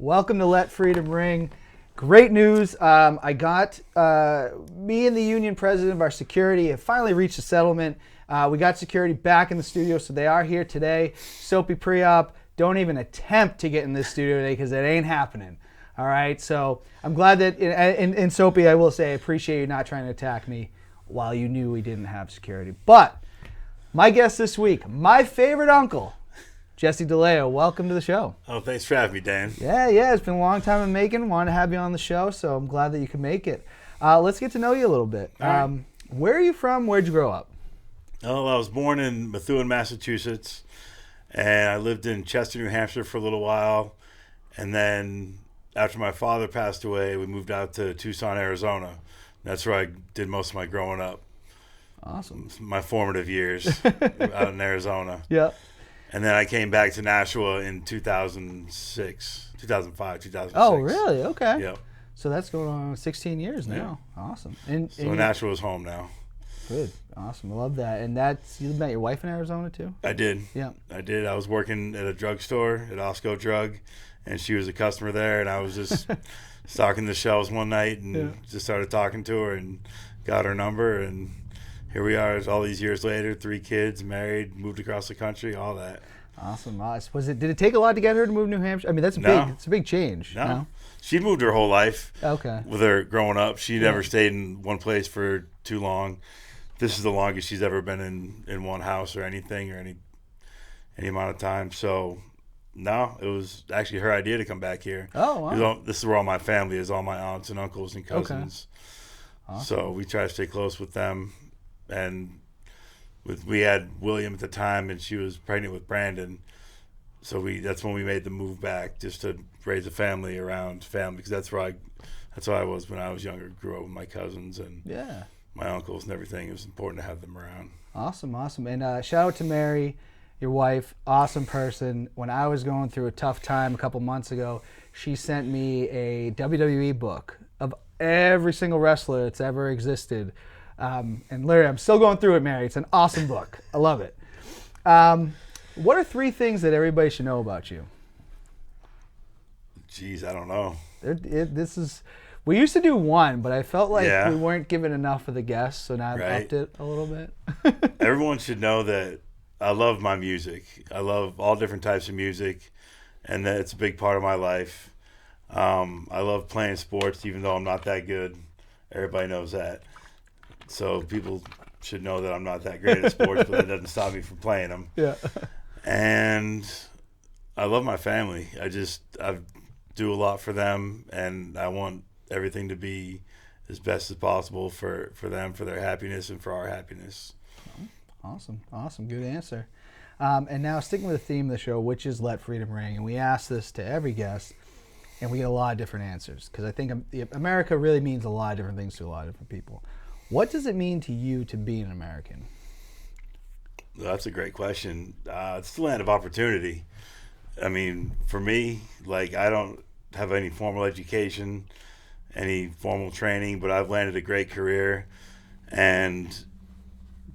Welcome to Let Freedom Ring. Great news. I got me and the union president of our security have finally reached a settlement. We got security back in the studio, so they are here today. Soapy pre-op, don't even attempt to get in this studio today because it ain't happening. All right, so I'm glad that, and Soapy, I will say, I appreciate you not trying to attack me while you knew we didn't have security. But my guest this week, my favorite uncle, Jesse Dellea, welcome to the show. Oh, thanks for having me, Dan. Yeah, it's been a long time in making. Wanted to have you on the show, so I'm glad that you could make it. Let's get to know you a little bit. Right. Where are you from? Where'd you grow up? Oh, I was born in Methuen, Massachusetts, and I lived in Chester, New Hampshire for a little while. And then after my father passed away, we moved out to Tucson, Arizona. That's where I did most of my growing up. Awesome. My formative years out in Arizona. Yeah. And then I came back to Nashua in 2005, 2006. Oh, really? Okay. Yep. So that's going on 16 years now. Yeah. Awesome. So Nashua is home now. Good. Awesome. I love that. And you met your wife in Arizona too? I did. Yeah. I did. I was working at a drugstore at Osco Drug, and she was a customer there, and I was just stocking the shelves one night and just started talking to her and got her number, and here we are all these years later, 3 kids, married, moved across the country, all that. Awesome. Did it take a lot to get her to move to New Hampshire? I mean, it's a big change. No. She moved her whole life. Okay. With her growing up. She never stayed in one place for too long. This is the longest she's ever been in one house or anything or any amount of time. So, no, it was actually her idea to come back here. Oh, wow. This is where all my family is, all my aunts and uncles and cousins. Okay. Awesome. So we try to stay close with them. And we had William at the time, and she was pregnant with Brandon. So that's when we made the move back, just to raise a family around family, because that's where I was when I was younger. Grew up with my cousins and my uncles and everything. It was important to have them around. Awesome. And shout out to Mary, your wife, awesome person. When I was going through a tough time a couple months ago, she sent me a WWE book of every single wrestler that's ever existed. And Larry, I'm still going through it, Mary. It's an awesome book. I love it. What are 3 things that everybody should know about you? Jeez, I don't know. We used to do 1, but I felt like we weren't given enough of the guests, so now I've upped it a little bit. Everyone should know that I love my music. I love all different types of music, and that it's a big part of my life. I love playing sports, even though I'm not that good. Everybody knows that. So people should know that I'm not that great at sports, but that doesn't stop me from playing them. Yeah. And I love my family. I do a lot for them, and I want everything to be as best as possible for them, for their happiness, and for our happiness. Awesome. Good answer. And now sticking with the theme of the show, which is Let Freedom Ring, and we ask this to every guest, and we get a lot of different answers, because I think America really means a lot of different things to a lot of different people. What does it mean to you to be an American? Well, that's a great question. It's the land of opportunity. I mean, for me, I don't have any formal education, any formal training, but I've landed a great career, and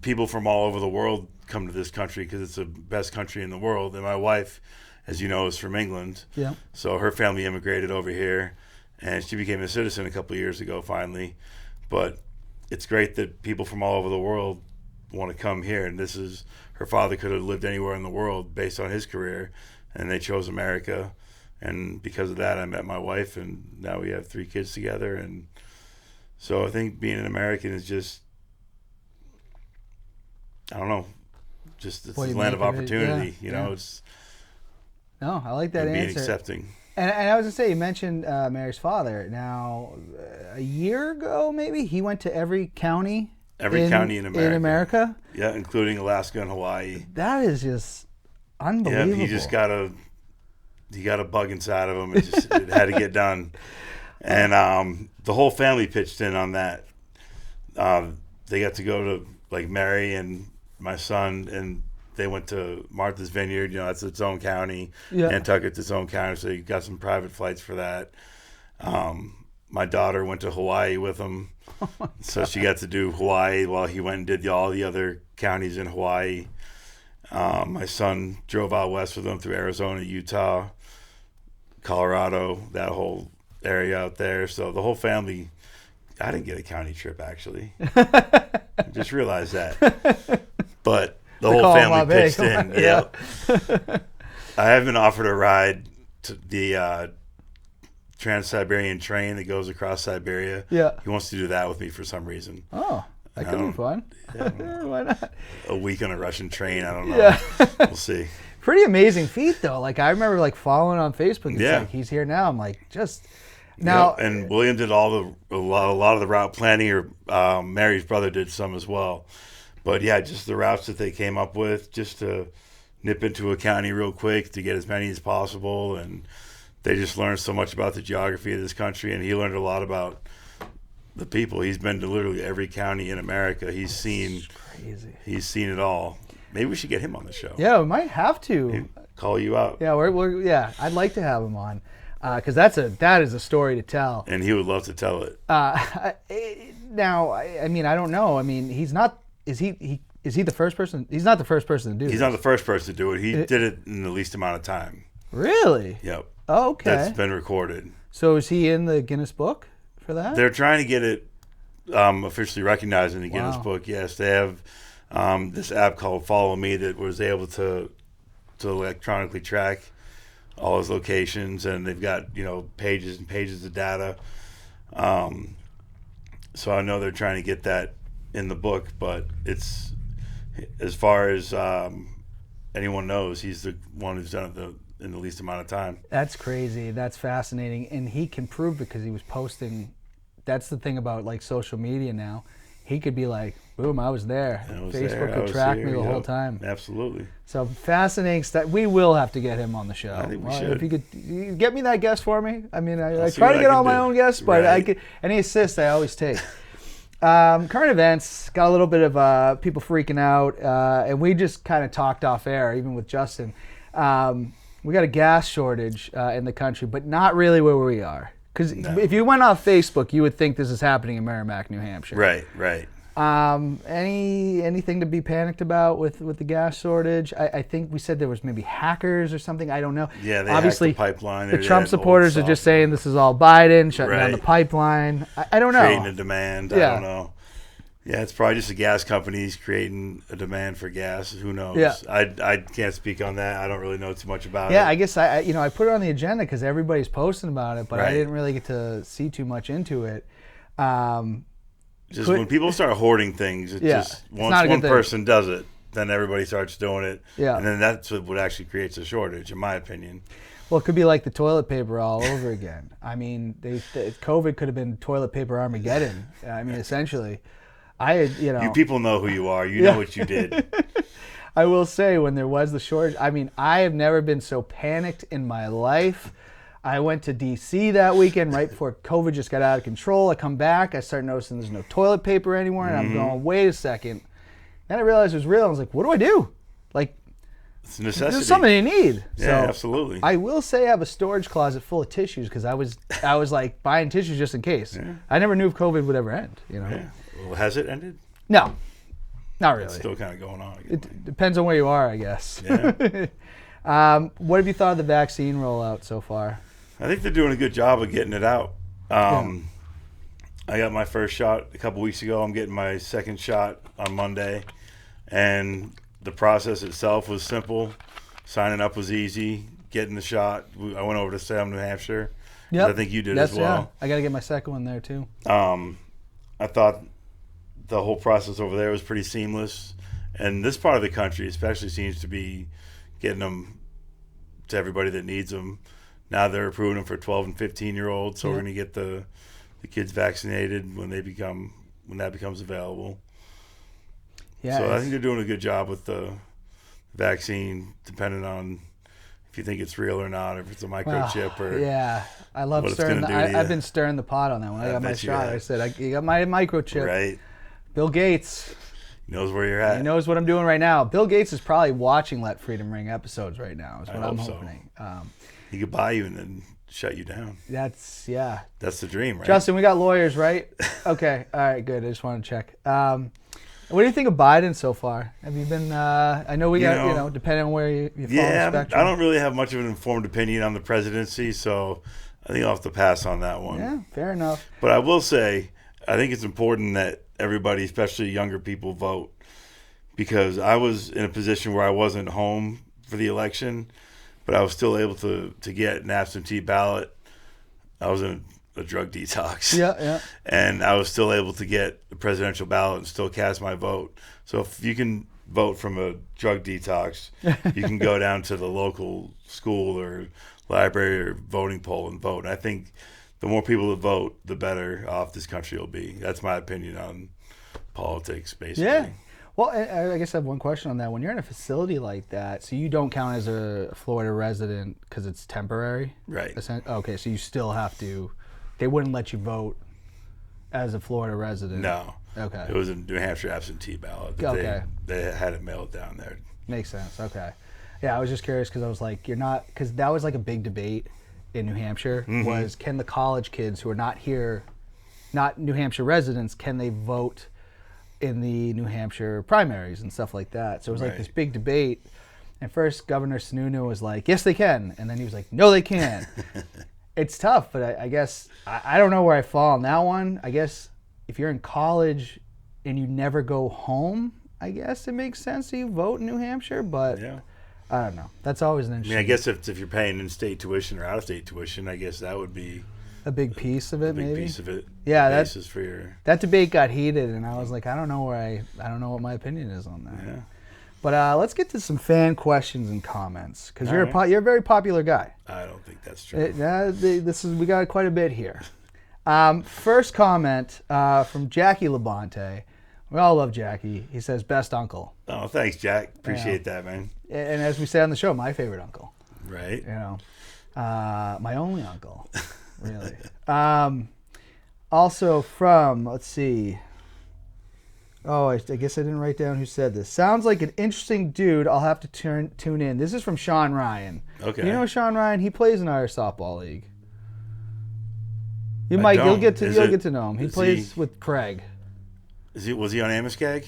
people from all over the world come to this country because it's the best country in the world. And my wife, as you know, is from England. Yeah. So her family immigrated over here, and she became a citizen a couple of years ago finally. But it's great that people from all over the world want to come here, and her father could have lived anywhere in the world based on his career, and they chose America, and because of that I met my wife, and now we have 3 kids together. And so I think being an American is just, I don't know, just it's a land of opportunity. It's no, I like that answer. Being accepting. And I was going to say, you mentioned Mary's father. Now, a year ago, maybe, he went to every county county in America. Yeah, including Alaska and Hawaii. That is just unbelievable. Yeah, he got a bug inside of him. It had to get done. And the whole family pitched in on that. They got to go to, Mary and my son, and they went to Martha's Vineyard. That's its own county. Yeah. Nantucket's its own county, so you got some private flights for that. My daughter went to Hawaii with him, so she got to do Hawaii while he went and did all the other counties in Hawaii. My son drove out west with them through Arizona, Utah, Colorado, that whole area out there. So the whole family. I didn't get a county trip actually. I just realized that. But the whole family pitched in. Yeah. I have been offered a ride to the Trans-Siberian train that goes across Siberia. Yeah. He wants to do that with me for some reason. Oh, that could be fun. Yeah, why not? A week on a Russian train. I don't know. Yeah. We'll see. Pretty amazing feat though. Like I remember like following on Facebook. It's Yeah. like he's here now. I'm like just now. Yep. And William did a lot of the route planning, or Mary's brother did some as well. But yeah, just the routes that they came up with, just to nip into a county real quick to get as many as possible. And they just learned so much about the geography of this country, and he learned a lot about the people. He's been to literally every county in America. He's seen it all. Maybe we should get him on the show. Yeah, we might have to. Maybe call you out. Yeah, we're I'd like to have him on because that is a story to tell. And he would love to tell it. Now, I mean, I don't know. I mean, he's not. Is he the first person? He's not the first person to do. He's not the first person to do it. He did it in the least amount of time. Really? Yep. Oh, okay. That's been recorded. So is he in the Guinness Book for that? They're trying to get it officially recognized in the Guinness Book. Yes, they have this app called Follow Me that was able to electronically track all his locations, and they've got pages and pages of data. So I know they're trying to get that in the book, but it's, as far as anyone knows, he's the one who's done it in the least amount of time. That's crazy. That's fascinating, and he can prove it because he was posting. That's the thing about like social media now. He could be like, boom, I was there. Facebook could track me the whole time. Absolutely. So fascinating stuff. We will have to get him on the show. I think we should. If you get me that guest for me. I mean, I try to get all my own guests, but I could, any assist I always take. Current events, got a little bit of people freaking out, and we just kind of talked off air, even with Justin. We got a gas shortage in the country, but not really where we are. Because if you went off Facebook, you would think this is happening in Merrimack, New Hampshire. Right. Anything to be panicked about with the gas shortage? I think we said there was maybe hackers or something. I don't know. Yeah, they obviously hacked the pipeline. The Trump supporters are just saying this is all Biden shutting down the pipeline. I don't know. Creating a demand. Yeah. I don't know. Yeah, it's probably just the gas companies creating a demand for gas. Who knows? Yeah. I can't speak on that. I don't really know too much about it. Yeah, I guess I put it on the agenda because everybody's posting about it, but I didn't really get to see too much into it. When people start hoarding things, just once one person does it, then everybody starts doing it. Yeah. And then that's what actually creates a shortage, in my opinion. Well, it could be like the toilet paper all over again. I mean, COVID could have been toilet paper Armageddon. I mean, essentially. You people know who you are. You know what you did. I will say, when there was the shortage, I mean, I have never been so panicked in my life. I went to D.C. that weekend right before COVID just got out of control. I come back, I start noticing there's no toilet paper anymore, and I'm going, wait a second. Then I realized it was real. I was like, what do I do? Like, it's a necessity. There's something you need. Yeah, so absolutely. I will say I have a storage closet full of tissues because I was like buying tissues just in case. Yeah. I never knew if COVID would ever end. Yeah. Well, has it ended? No, not really. It's still kind of going on. It depends on where you are, I guess. Yeah. What have you thought of the vaccine rollout so far? I think they're doing a good job of getting it out. I got my first shot a couple weeks ago. I'm getting my second shot on Monday. And the process itself was simple. Signing up was easy. Getting the shot. I went over to Salem, New Hampshire. Yep. I think you did as well. Yeah. I got to get my second one there, too. I thought the whole process over there was pretty seamless. And this part of the country especially seems to be getting them to everybody that needs them. Now they're approving them for 12 and 15-year-olds, so we're going to get the kids vaccinated when that becomes available. Yeah, so I think they're doing a good job with the vaccine, depending on if you think it's real or not, if it's a microchip or yeah. I love stirring. I've been stirring the pot on that one. I got my shot. I said, you got my microchip. Right. Bill Gates. He knows where you're at. He knows what I'm doing right now. Bill Gates is probably watching Let Freedom Ring episodes right now, is what I'm hoping. He could buy you and then shut you down. That's the dream, right? Justin, we got lawyers, right? Okay. All right, good. I just want to check. What do you think of Biden so far? Have you been? I know we got depending on where you fall Yeah, on the spectrum. I don't really have much of an informed opinion on the presidency, so I think I'll have to pass on that one. Yeah, fair enough. But I will say, I think it's important that everybody, especially younger people, vote, because I was in a position where I wasn't home for the election, but I was still able to get an absentee ballot. I was in a drug detox. Yeah. And I was still able to get a presidential ballot and still cast my vote. So if you can vote from a drug detox, you can go down to the local school or library or voting poll and vote. And I think the more people that vote, the better off this country will be. That's my opinion on politics, basically. Yeah. Well, I guess I have one question on that. When you're in a facility like that, so you don't count as a Florida resident because it's temporary? Right. Okay, so you still have to. They wouldn't let you vote as a Florida resident. No. Okay. It was a New Hampshire absentee ballot. Okay. They had it mailed down there. Makes sense. Okay. Yeah, I was just curious because I was like, you're not, because that was like a big debate in New Hampshire was, can the college kids who are not here, not New Hampshire residents, can they vote in the New Hampshire primaries and stuff like that? So it was like this big debate. And first, Governor Sununu was like, yes, they can. And then he was like, no, they can't. It's tough, but I guess I don't know where I fall on that one. I guess if you're in college and you never go home, I guess it makes sense that you vote in New Hampshire, but I don't know. That's always an interesting. I guess if you're paying in-state tuition or out-of-state tuition, I guess that would be a big piece of it, maybe. A big piece of it. Yeah, that debate got heated, and I was like, I don't know what my opinion is on that. Yeah. But let's get to some fan questions and comments because you're a very popular guy. I don't think that's true. We got quite a bit here. First comment from Jackie Labonte. We all love Jackie. He says, "Best uncle." Oh, thanks, Jack. Appreciate that, man. And as we say on the show, my favorite uncle. Right. My only uncle, really. Also from, let's see. Oh, I guess I didn't write down who said this. Sounds like an interesting dude. I'll have to tune in. This is from Sean Ryan. Okay. You know Sean Ryan? He plays in our softball league. You'll get to know him. He plays with Craig. Was he on Amoscag?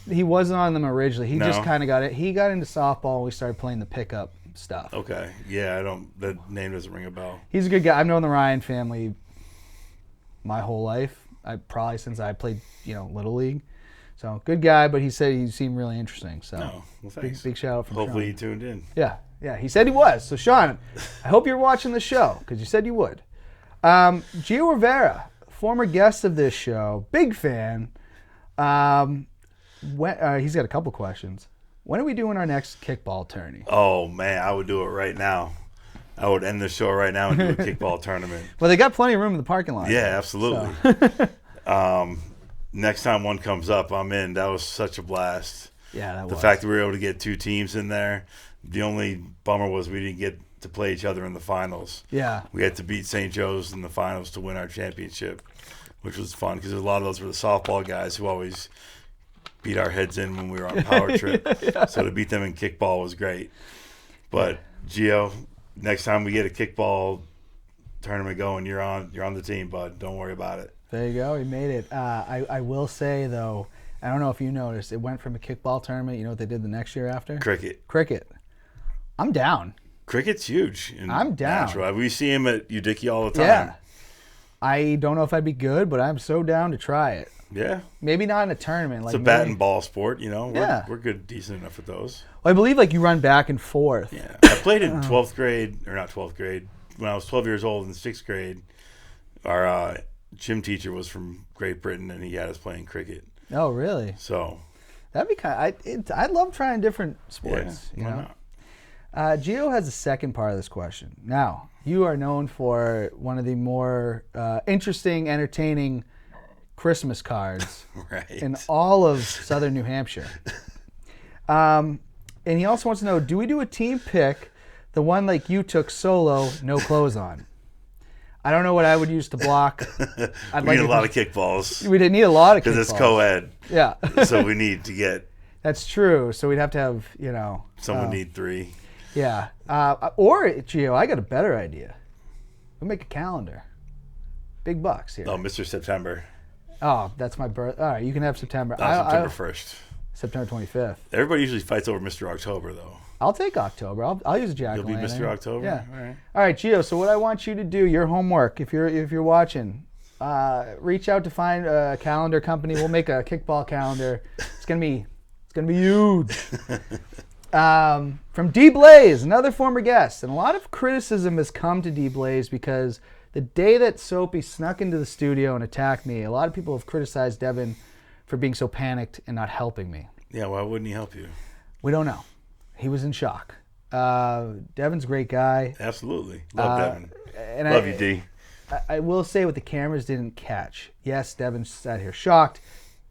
He wasn't on them originally. He just kind of got it. He got into softball and we started playing the pickup stuff. Okay. Yeah, that name doesn't ring a bell. He's a good guy. I've known the Ryan family my whole life. Probably since I played, Little League. So good guy, but he said he seemed really interesting. So well, thanks. Big shout out from Hopefully Sean. he tuned in. Yeah, he said he was. So Sean, I hope you're watching the show because you said you would. Gio Rivera, former guest of this show, big fan. He's got a couple questions. When are we doing our next kickball tourney? Oh man, I would do it right now. I would end the show right now and do a kickball tournament. Well, they got plenty of room in the parking lot. Yeah, absolutely. Next time one comes up, I'm in. That was such a blast. Yeah, the fact that we were able to get two teams in there. The only bummer was we didn't get to play each other in the finals. Yeah. We had to beat St. Joe's in the finals to win our championship, which was fun because a lot of those were the softball guys who always beat our heads in when we were on Power Trip. Yeah. So to beat them in kickball was great. But Gio, next time we get a kickball tournament going, you're on the team, bud. Don't worry about it. There you go. He made it. I will say, though, I don't know if you noticed, it went from a kickball tournament. You know what they did the next year after? Cricket. I'm down. Cricket's huge. I'm down. Nashville. We see him at Udicki all the time. Yeah. I don't know if I'd be good, but I'm so down to try it. Yeah. Maybe not in a tournament. It's a bat and ball sport, We're good, decent enough at those. Well, I believe you run back and forth. Yeah. I played in 12th grade, or not 12th grade. When I was 12 years old in 6th grade, our gym teacher was from Great Britain, and he had us playing cricket. Oh, really? So that'd be I love trying different sports. Yeah, why not? Gio has a second part of this question. Now, you are known for one of the more interesting, entertaining Christmas cards in all of southern New Hampshire. And he also wants to know, do we do a team pick, the one like you took solo, no clothes on? I don't know what I would use to block. We need a lot of kickballs. We didn't need a lot of kickballs. Because it's co-ed. Yeah. So we need to get... That's true. So we'd have to have, Someone need 3. Yeah. Or, Gio, I got a better idea. We'll make a calendar. Big bucks here. Oh, Mr. September. Oh, that's my birth. All right, you can have September. September 1st. September 25th. Everybody usually fights over Mr. October, though. I'll take October. I'll use a jack. You'll be Mr. October? Yeah. All right. All right, Gio. So what I want you to do, your homework, if you're watching, reach out to find a calendar company. We'll make a kickball calendar. It's gonna be huge. From D Blaze, another former guest, and a lot of criticism has come to D Blaze because the day that Soapy snuck into the studio and attacked me, a lot of people have criticized Devin for being so panicked and not helping me. Yeah, why wouldn't he help you? We don't know. He was in shock. Devin's a great guy. Absolutely. Love Devin. And Love you, D. I will say what the cameras didn't catch. Yes, Devin sat here shocked.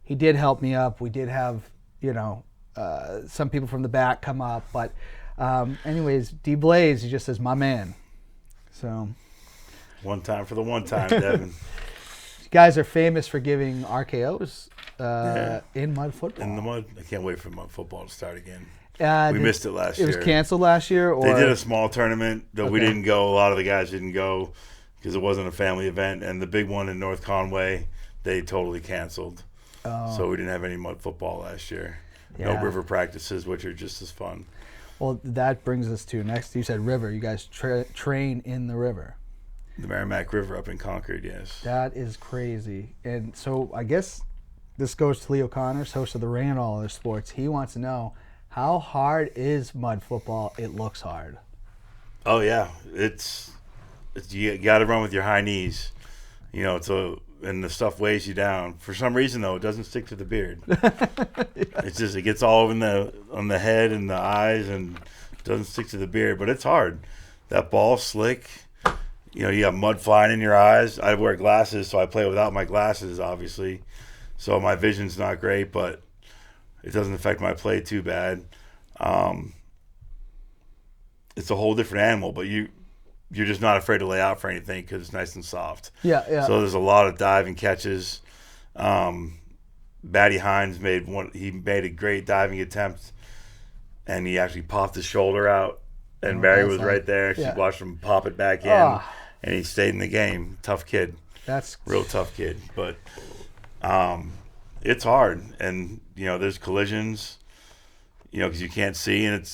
He did help me up. We did have, some people from the back come up. But anyways, D Blaze, he just says, my man. So one time for the one time, Devin. You guys are famous for giving RKOs in mud football. In the mud. I can't wait for mud football to start again. We missed it last year. It was canceled last year? Or? They did a small tournament that we didn't go. A lot of the guys didn't go because it wasn't a family event. And the big one in North Conway, they totally canceled. Oh. So we didn't have any mud football last year. Yeah. No river practices, which are just as fun. Well, that brings us to next. You said river. You guys train in the river. The Merrimack River up in Concord, yes. That is crazy. And so I guess this goes to Leo Connors, host of the Ring and All Other Sports. He wants to know, how hard is mud football? It looks hard. Oh, yeah. It's you got to run with your high knees. And the stuff weighs you down. For some reason, though, it doesn't stick to the beard. It's just, it gets all over on the head and the eyes and doesn't stick to the beard. But it's hard. That ball's slick. You have mud flying in your eyes. I wear glasses, so I play without my glasses, obviously. So my vision's not great, but it doesn't affect my play too bad. It's a whole different animal, but you're just not afraid to lay out for anything because it's nice and soft. Yeah. So there's a lot of diving catches. Batty Hines made a great diving attempt, and he actually popped his shoulder out, and Barry was right there. She watched him pop it back in, and he stayed in the game. Tough kid. That's real tough kid, but it's hard, and there's collisions, because you can't see, and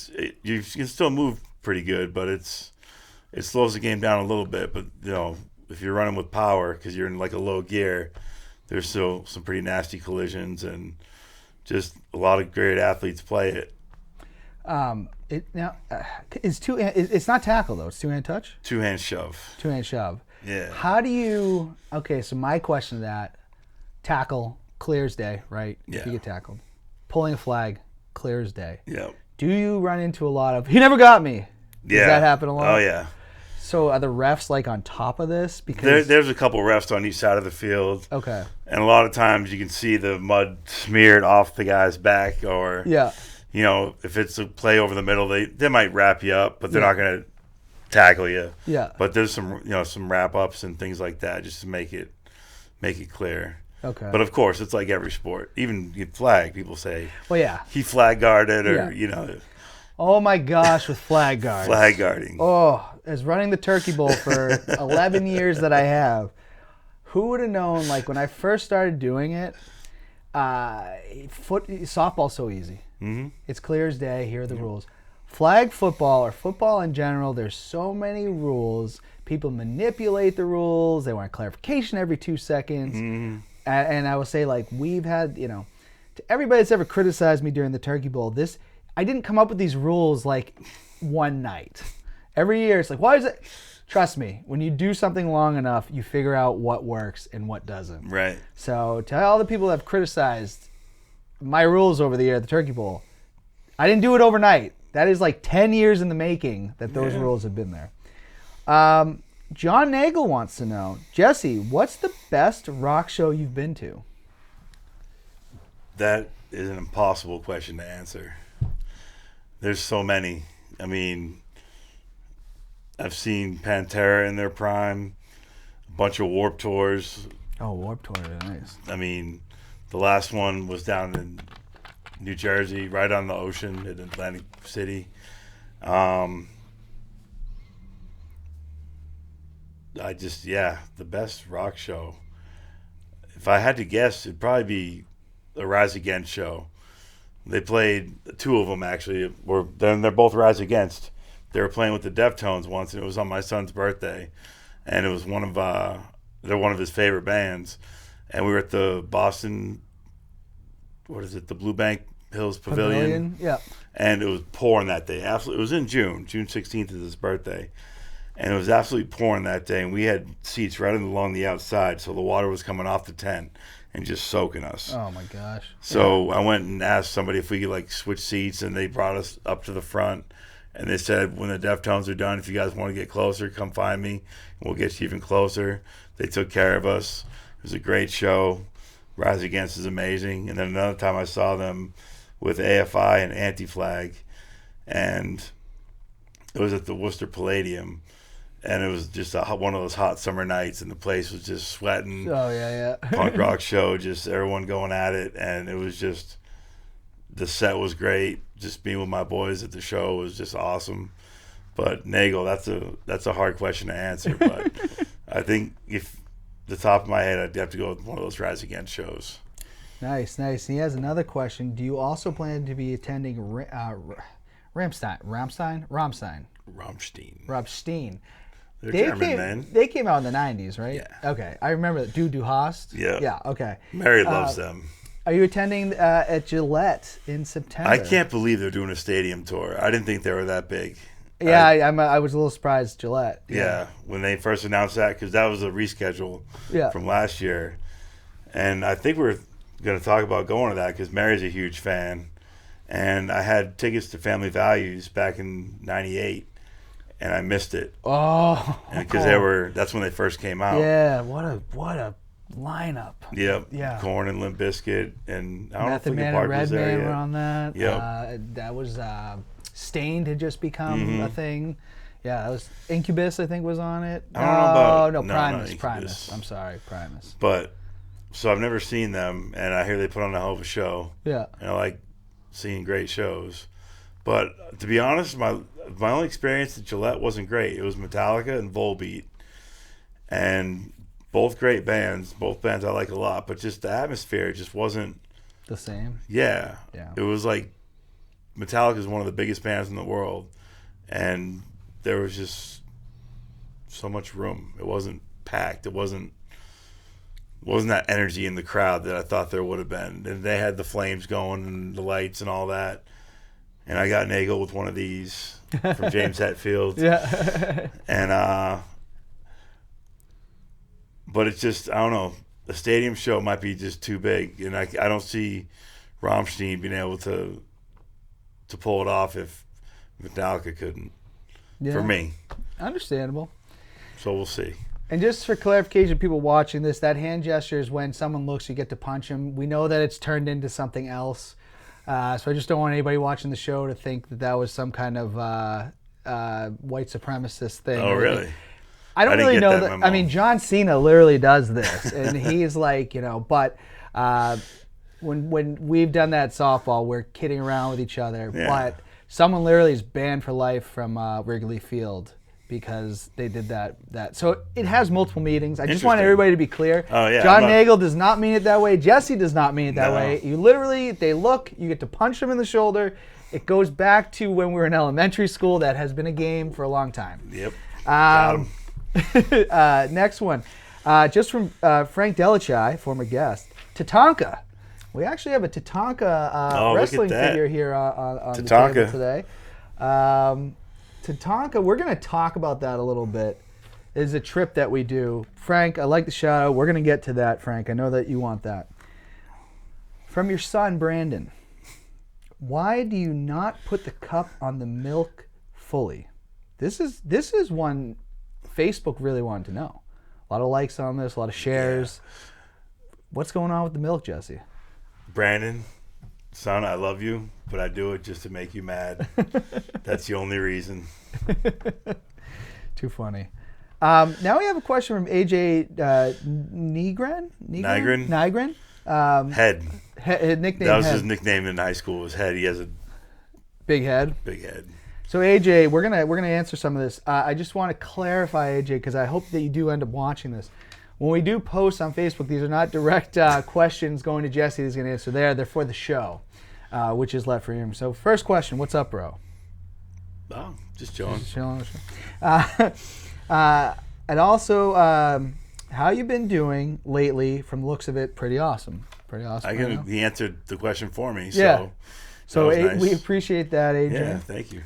you can still move pretty good, but it slows the game down a little bit. But if you're running with power because you're in like a low gear, there's still some pretty nasty collisions, and just a lot of great athletes play it. It's not tackle though. It's two-hand touch. Two-hand shove. Two-hand shove. Yeah. How do you? Okay, so my question to that: tackle, clear as day, right? Yeah. If you get tackled, pulling a flag, clear as day. Yeah. Do you run into a lot of? He never got me. Yeah. Does that happen a lot? Oh yeah. So are the refs like on top of this? Because there's a couple refs on each side of the field. Okay. And a lot of times you can see the mud smeared off the guy's back, or if it's a play over the middle, they might wrap you up, but they're not going to tackle you. Yeah. But there's some wrap ups and things like that just to make it clear. Okay. But of course, it's like every sport. Even flag, people say, well, yeah, he flag guarded, or Oh my gosh, with flag guards. Flag guarding. Oh, as running the Turkey Bowl for 11 years that I have, who would have known, like when I first started doing it, softball's so easy. Mm-hmm. It's clear as day. Here are the rules. Flag football, or football in general, there's so many rules. People manipulate the rules. They want clarification every 2 seconds. Mm-hmm. And I will say, like, we've had, to everybody that's ever criticized me during the Turkey Bowl, I didn't come up with these rules like one night. Every year it's like, why is it? Trust me, when you do something long enough, you figure out what works and what doesn't. Right. So to all the people that have criticized my rules over the year at the Turkey Bowl, I didn't do it overnight. That is like 10 years in the making that those rules have been there. John Nagel wants to know, Jesse, what's the best rock show you've been to? That is an impossible question to answer. There's so many. I mean, I've seen Pantera in their prime, a bunch of Warped Tours. Oh, Warped Tour, nice. I mean, the last one was down in New Jersey, right on the ocean in Atlantic City. The best rock show. if I had to guess, it'd probably be a Rise Against show. They played two of them actually. They're both Rise Against. They were playing with the Deftones once, and it was on my son's birthday, and it was they're one of his favorite bands, and we were at the Boston, the Blue Bank Hills Pavilion. Yeah. And it was pouring that day. Absolutely, it was in June 16th is his birthday, and it was absolutely pouring that day. And we had seats right along the outside, so the water was coming off the tent and just soaking us. Oh my gosh! So I went and asked somebody if we could like switch seats, and they brought us up to the front. And they said, when the Deftones are done, if you guys want to get closer, come find me, and we'll get you even closer. They took care of us. It was a great show. Rise Against is amazing. And then another time I saw them with AFI and Anti-Flag, and it was at the Worcester Palladium, and it was just one of those hot summer nights, and the place was just sweating. Oh, yeah. Punk rock show, just everyone going at it, and it was just, the set was great. Just being with my boys at the show was just awesome. But Nagel, that's a hard question to answer, but I think if the top of my head, I'd have to go with one of those Rise Against shows. Nice. He has another question. Do you also plan to be attending Ramstein? They're German, man. They came out in the 90s, right? Yeah. Okay. I remember that. Du Hast? Yeah. Yeah, okay. Mary loves them. Are you attending at Gillette in September? I can't believe they're doing a stadium tour. I didn't think they were that big. Yeah, I was a little surprised, Gillette. Yeah, when they first announced that, because that was a reschedule from last year. And I think we're going to talk about going to that because Mary's a huge fan. And I had tickets to Family Values back in '98, and I missed it. Oh. Because that's when they first came out. Yeah, what a lineup. Yep. Yeah. Korn and Limp Bizkit, and I don't know if Method Man Linkin Park and was there Redman yet. were on that. Yep. That was Stained had just become a thing. Yeah, that was Incubus, I think, was on it. I don't know about Primus. Incubus. I'm sorry, Primus. But so I've never seen them, and I hear they put on a hell of a show. Yeah. And I like seeing great shows. But to be honest, my only experience at Gillette wasn't great. It was Metallica and Volbeat, and both great bands. Both bands I like a lot, but just the atmosphere just wasn't the same. Yeah. Yeah. It was like Metallica is one of the biggest bands in the world, and there was just so much room. It wasn't packed. It wasn't that energy in the crowd that I thought there would have been. And they had the flames going and the lights and all that. And I got Nagel with one of these from James Hetfield. Yeah. And but it's just, I don't know, the stadium show might be just too big, and I don't see Ramstein being able to pull it off if Metallica couldn't. Yeah. For me. Understandable. So we'll see. And just for clarification, people watching this, that hand gesture is when someone looks, you get to punch them. We know that it's turned into something else. So I just don't want anybody watching the show to think that was some kind of white supremacist thing. Oh, really? I don't really know that. memo. I mean, John Cena literally does this, and he's like, but when we've done that softball, we're kidding around with each other. Yeah. But someone literally is banned for life from Wrigley Field because they did that. So it has multiple meanings. I just want everybody to be clear. Oh, yeah, John Nagel does not mean it that way. Jesse does not mean it that No. way. You literally, they look, you get to punch them in the shoulder. It goes back to when we were in elementary school. That has been a game for a long time. Yep. Got 'em. Next one. Just from Frank Dellea, former guest. Tatanka. We actually have a Tatanka wrestling figure here on the table today. Tatanka, we're going to talk about that a little bit. It's a trip that we do. Frank, I like the shout out. We're going to get to that, Frank. I know that you want that. From your son, Brandon. Why do you not put the cup on the milk fully? This is one Facebook really wanted to know. A lot of likes on this, a lot of shares. Yeah. What's going on with the milk, Jesse? Brandon, son, I love you, but I do it just to make you mad. That's the only reason. Too funny. Now we have a question from AJ Nygren. Head. Nickname that was Head. his nickname in high school, was Head. He has a big head. Big head. So AJ, we're gonna answer some of this. I just want to clarify, AJ, because I hope that you do end up watching this. when we do posts on Facebook, these are not direct questions going to Jesse who's going to answer there. They're for the show, which is Let Freedom. So first question, what's up, bro? Oh, just chilling. Just chilling. And also, how you been doing lately? From the looks of it, pretty awesome. Pretty awesome. He answered the question for me. Yeah. So nice. We appreciate that, AJ. Yeah, thank you.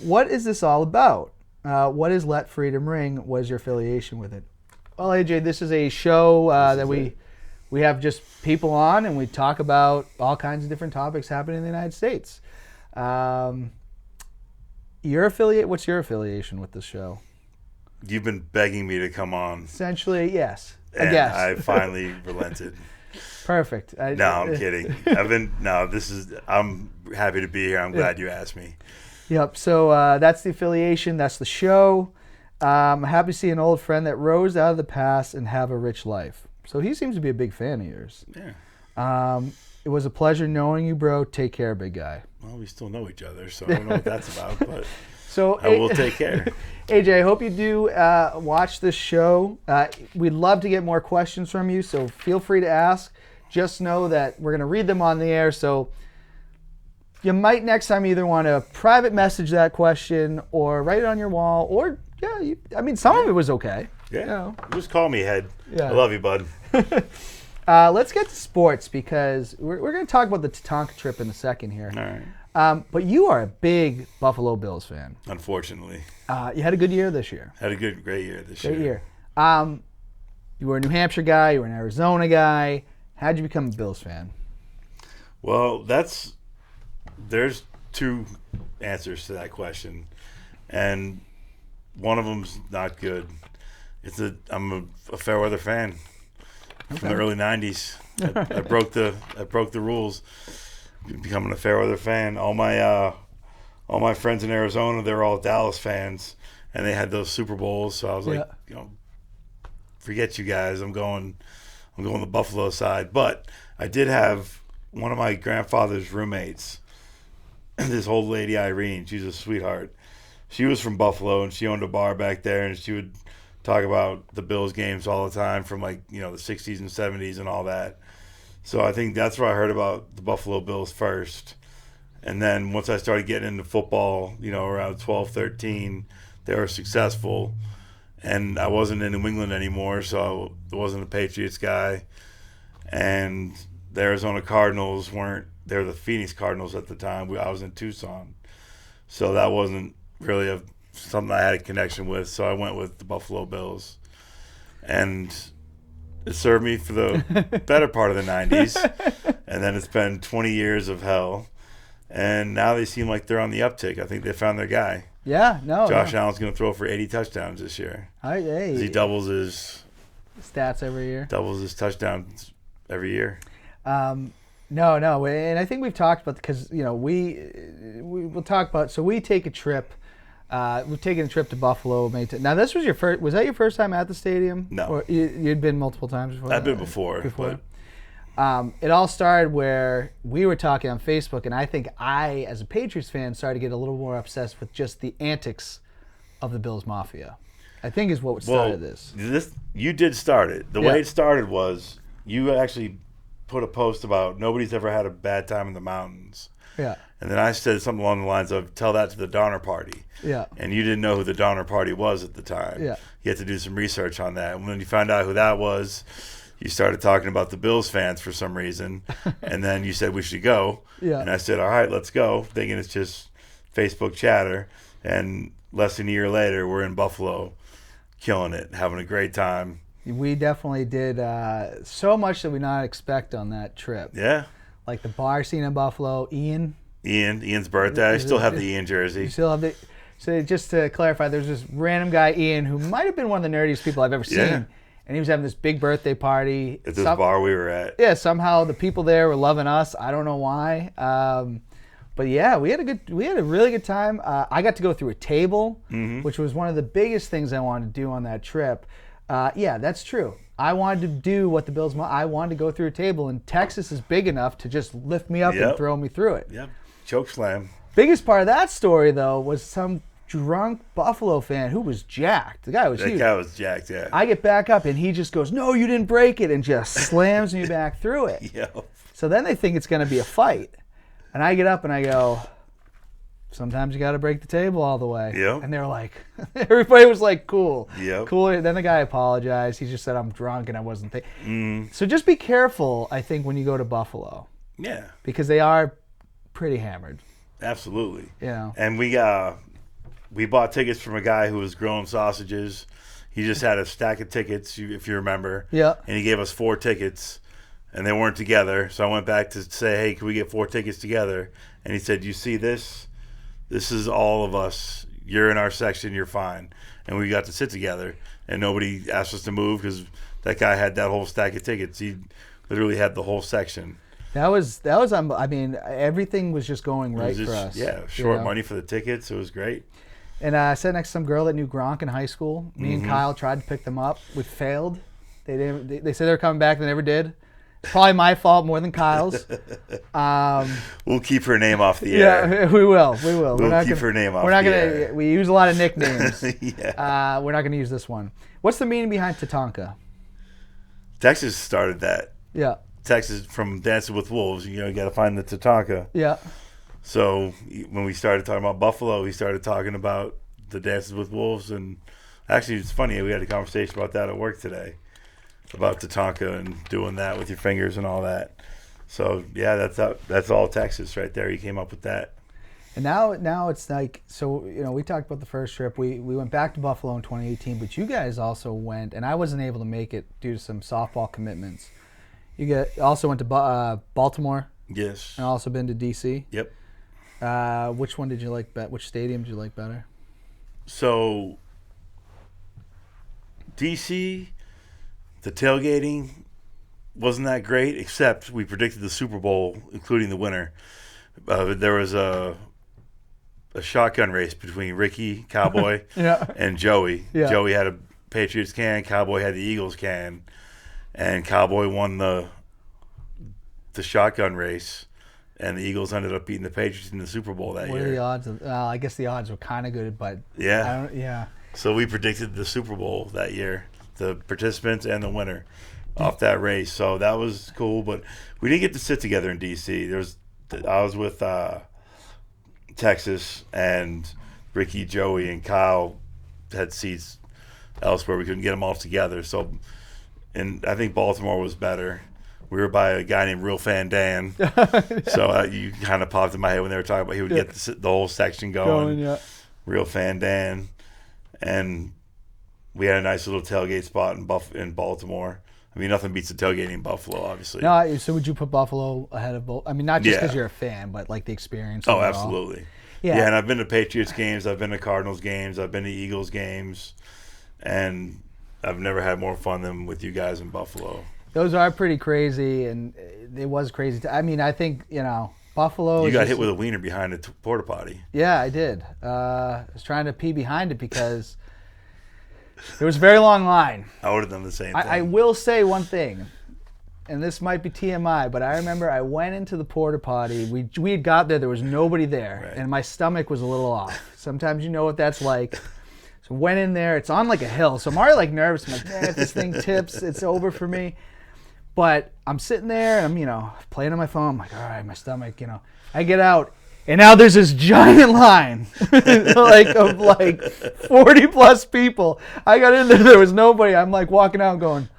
What is this all about? What is Let Freedom Ring? What is your affiliation with it? Well, AJ, this is a show that we have just people on, and we talk about all kinds of different topics happening in the United States. What's your affiliation with this show? You've been begging me to come on. Essentially, yes. And I guess. I finally relented. Perfect. No, I'm kidding. I'm happy to be here. I'm glad you asked me. Yep. So that's the affiliation. That's the show. I'm happy to see an old friend that rose out of the past and have a rich life. So he seems to be a big fan of yours. Yeah. It was a pleasure knowing you, bro. Take care, big guy. Well, we still know each other, so I don't know what that's about, but so I will take care. AJ, I hope you do watch this show. We'd love to get more questions from you, so feel free to ask. Just know that we're going to read them on the air, so you might next time either want to private message that question or write it on your wall, or, some of it was okay. Yeah, you know. Just call me, Head. Yeah. I love you, bud. Let's get to sports because we're going to talk about the Tatanka Trip in a second here. All right. But you are a big Buffalo Bills fan. Unfortunately. You had a good year this year. Had a great year this year. Great year. You were a New Hampshire guy. You were an Arizona guy. How'd you become a Bills fan? Well, there's two answers to that question, and one of them's not good. I'm a fair weather fan from the early '90s. I broke the rules, becoming a fair weather fan. All my friends in Arizona, they're all Dallas fans, and they had those Super Bowls. So I was like, forget you guys. I'm going the Buffalo side. But I did have one of my grandfather's roommates, this old lady Irene. She's a sweetheart. She was from Buffalo, and she owned a bar back there, and she would talk about the Bills games all the time from the 60s and 70s and all that. So I think that's where I heard about the Buffalo Bills first. And then once I started getting into football, around 12, 13, they were successful. And I wasn't in New England anymore, so I wasn't a Patriots guy. And the Arizona Cardinals they were the Phoenix Cardinals at the time. I was in Tucson. So that wasn't really something I had a connection with, so I went with the Buffalo Bills. And it served me for the better part of the 90s. And then it's been 20 years of hell. And now they seem like they're on the uptick. I think they found their guy. Yeah, no. Josh Allen's going to throw for 80 touchdowns this year. Hey. He doubles his stats every year. Doubles his touchdowns every year. No, and I think we've talked about because we'll talk about. So we take a trip. We've taken a trip to Buffalo. Now this was your first. Was that your first time at the stadium? No, or you'd been multiple times before. I've been before. But it all started where we were talking on Facebook, and I think I, as a Patriots fan, started to get a little more obsessed with just the antics of the Bills Mafia. I think is what started this. You did start it. The way it started was you actually put a post about nobody's ever had a bad time in the mountains. Yeah. And then I said something along the lines of, tell that to the Donner Party. Yeah. And you didn't know who the Donner Party was at the time. Yeah. You had to do some research on that. And when you found out who that was, you started talking about the Bills fans for some reason. And then you said we should go. Yeah. And I said, all right, let's go, thinking it's just Facebook chatter. And less than a year later, we're in Buffalo, killing it, having a great time. We definitely did so much that we not expect on that trip. Yeah. Like the bar scene in Buffalo, Ian's birthday. I still have the Ian jersey. You still have the. So just to clarify, there's this random guy, Ian, who might have been one of the nerdiest people I've ever seen. Yeah. And he was having this big birthday party. At this bar we were at. Yeah, somehow the people there were loving us. I don't know why. But yeah, we had a really good time. I got to go through a table, which was one of the biggest things I wanted to do on that trip. Yeah, that's true. I wanted to do what the Bills. I wanted to go through a table, and Texas is big enough to just lift me up and throw me through it. Yep. Choke slam. Biggest part of that story, though, was some drunk Buffalo fan who was jacked. The guy was huge. That guy was jacked, yeah. I get back up, and he just goes, "No, you didn't break it," and just slams me back through it. Yo. So then they think it's going to be a fight. And I get up and I go, "Sometimes you got to break the table all the way." Yep. And they were like, everybody was like, "Cool." Yep. Cool. Then the guy apologized. He just said, "I'm drunk and I wasn't So just be careful, I think, when you go to Buffalo. Yeah. Because they are pretty hammered. Absolutely. You know. And we bought tickets from a guy who was grilling sausages. He just had a stack of tickets, if you remember. Yeah. And he gave us 4 tickets, and they weren't together. So I went back to say, "Hey, can we get 4 tickets together?" And he said, "You see this? This is all of us. You're in our section. You're fine." And we got to sit together, and nobody asked us to move because that guy had that whole stack of tickets. He literally had the whole section. That was. I mean, everything was just going right for us. Yeah, short money for the tickets. It was great. And I sat next to some girl that knew Gronk in high school. Me and Kyle tried to pick them up. We failed. They didn't. They said they were coming back. They never did. It's probably my fault more than Kyle's. We'll keep her name off the air. Yeah, we will. We'll keep her name off We're not the gonna. air. We use a lot of nicknames. Yeah. We're not gonna use this one. What's the meaning behind Tatanka? Texas started that. Yeah. Texas from Dancing with Wolves. You got to find the Tatanka. Yeah. So when we started talking about Buffalo, we started talking about the Dances with Wolves, and actually it's funny, we had a conversation about that at work today, about Tatanka and doing that with your fingers and all that. So yeah, that's all Texas right there. You came up with that. And now it's like, so we talked about the first trip. We went back to Buffalo in 2018, but you guys also went, and I wasn't able to make it due to some softball commitments. You also went to Baltimore. Yes. And also been to DC. Yep. Which one did you like better? Which stadium did you like better? So DC, the tailgating wasn't that great, except we predicted the Super Bowl, including the winner. There was a shotgun race between Ricky, Cowboy, and Joey. Yeah. Joey had a Patriots can, Cowboy had the Eagles can, and Cowboy won the shotgun race, and the Eagles ended up beating the Patriots in the Super Bowl that year. What are the odds? I guess the odds were kind of good, but yeah. So we predicted the Super Bowl that year, the participants and the winner off that race. So that was cool, but we didn't get to sit together in DC. I was with Texas, and Ricky, Joey, and Kyle had seats elsewhere. We couldn't get them all together. So, and I think Baltimore was better. We were by a guy named Real Fan Dan. So you kind of popped in my head when they were talking about he would get the whole section going. Real Fan Dan. And we had a nice little tailgate spot in Baltimore. I mean, nothing beats the tailgating in Buffalo, obviously. No, so would you put Buffalo ahead of both? I mean, not just because you're a fan, but like the experience. Oh, overall. Absolutely. Yeah, and I've been to Patriots games. I've been to Cardinals games. I've been to Eagles games. And I've never had more fun than with you guys in Buffalo. Those are pretty crazy, and it was crazy. I mean, I think, Buffalo. You got hit with a wiener behind the porta potty. Yeah, I did. I was trying to pee behind it because there was a very long line. I would have done the same thing. I will say one thing, and this might be TMI, but I remember I went into the porta potty. We had got there was nobody there, right. And my stomach was a little off. Sometimes you know what that's like. So went in there. It's on like a hill, so I'm already nervous. I'm like, man, if this thing tips, it's over for me. But I'm sitting there and I'm, playing on my phone. I'm like, all right, my stomach, I get out. And now there's this giant line, of 40 plus people. I got in there was nobody. I'm like walking out going,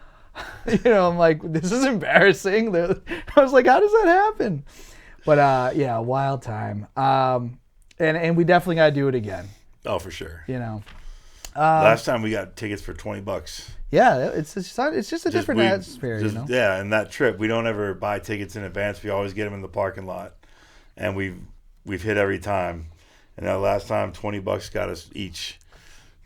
I'm like, this is embarrassing. I was like, how does that happen? But wild time. And we definitely got to do it again. Oh, for sure. Last time we got tickets for $20. Yeah, it's just a different atmosphere, Yeah, and that trip, we don't ever buy tickets in advance. We always get them in the parking lot, and we've hit every time. And that last time, $20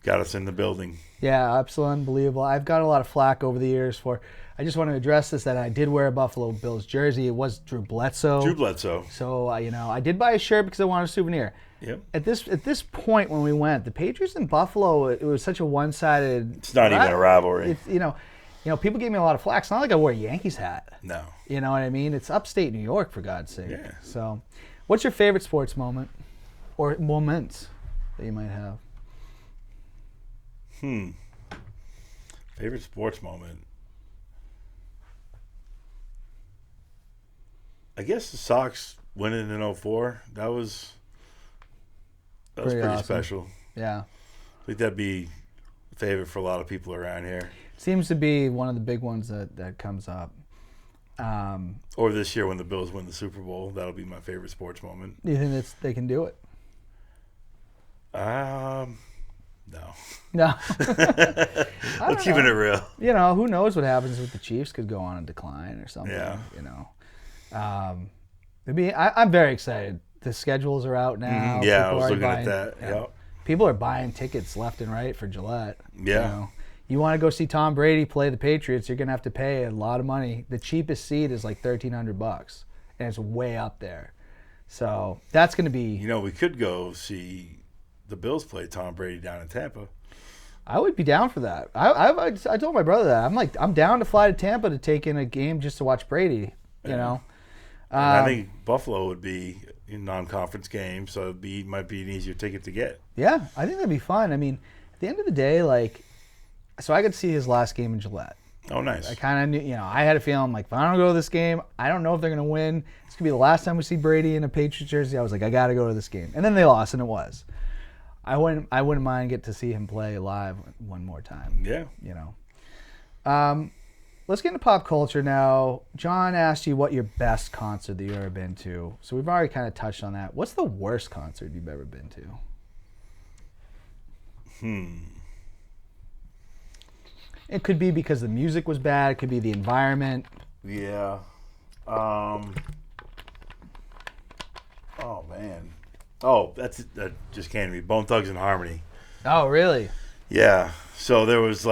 got us in the building. Yeah, absolutely unbelievable. I've got a lot of flack over the years for. I just want to address this that I did wear a Buffalo Bills jersey. It was Drew Bledsoe. So I did buy a shirt because I wanted a souvenir. Yep. At this point when we went, the Patriots and Buffalo, it was such a one-sided. It's not even a rivalry. People gave me a lot of flack. It's not like I wore a Yankees hat. No. You know what I mean? It's upstate New York, for God's sake. Yeah. So, what's your favorite sports moment or moments? that you might have? Favorite sports moment? I guess the Sox winning in 04. That was pretty awesome. special. Yeah. I think that'd be a favorite for a lot of people around here. Seems to be one of the big ones that comes up. Or this year when the Bills win the Super Bowl, that'll be my favorite sports moment. Do you think they can do it? No. No. I'm keeping it real. You know, who knows what happens with the Chiefs? Could go on a decline or something. Yeah. You know. I'm very excited. The schedules are out now. Yeah, I was looking at that. Yep. People are buying tickets left and right for Gillette. Yeah. You want to go see Tom Brady play the Patriots, you're going to have to pay a lot of money. The cheapest seat is like $1,300, and it's way up there. So that's going to be... You know, we could go see the Bills play Tom Brady down in Tampa. I would be down for that. I told my brother that. I'm down to fly to Tampa to take in a game just to watch Brady, you know. I think Buffalo would be a non-conference game, so might be an easier ticket to get. Yeah, I think that'd be fun. I mean, at the end of the day, so I could see his last game in Gillette. Oh, nice. I kind of knew, I had a feeling like, if I don't go to this game, I don't know if they're going to win. It's going to be the last time we see Brady in a Patriots jersey. I was like, I got to go to this game. And then they lost, and it was. I wouldn't mind get to see him play live one more time. Yeah. Let's get into pop culture now. John asked you what your best concert that you've ever been to. So we've already kind of touched on that. What's the worst concert you've ever been to? It could be because the music was bad. It could be the environment. Yeah. Oh, man. Oh, that just came to me. Bone Thugs and Harmony. Oh, really? Yeah. So there was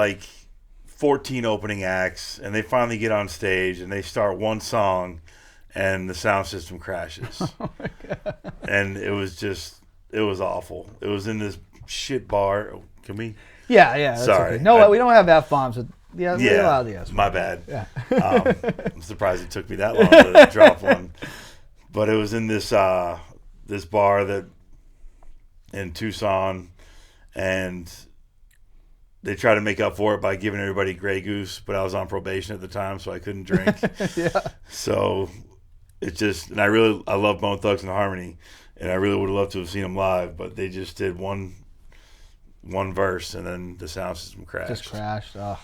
14 opening acts, and they finally get on stage, and they start one song, and the sound system crashes. Oh, my God. And it was awful. It was in this shit bar. Can we... Yeah, that's sorry. Okay. No, we don't have F-bombs. We allow the S-bombs. My bad. Yeah. I'm surprised it took me that long to drop one. But it was in this this bar that in Tucson, and they tried to make up for it by giving everybody Grey Goose, but I was on probation at the time, so I couldn't drink. Yeah. So it just, and I love Bone Thugs and Harmony, and I really would have loved to have seen them live, but they just did one verse, and then the sound system crashed. Just crashed. Ugh.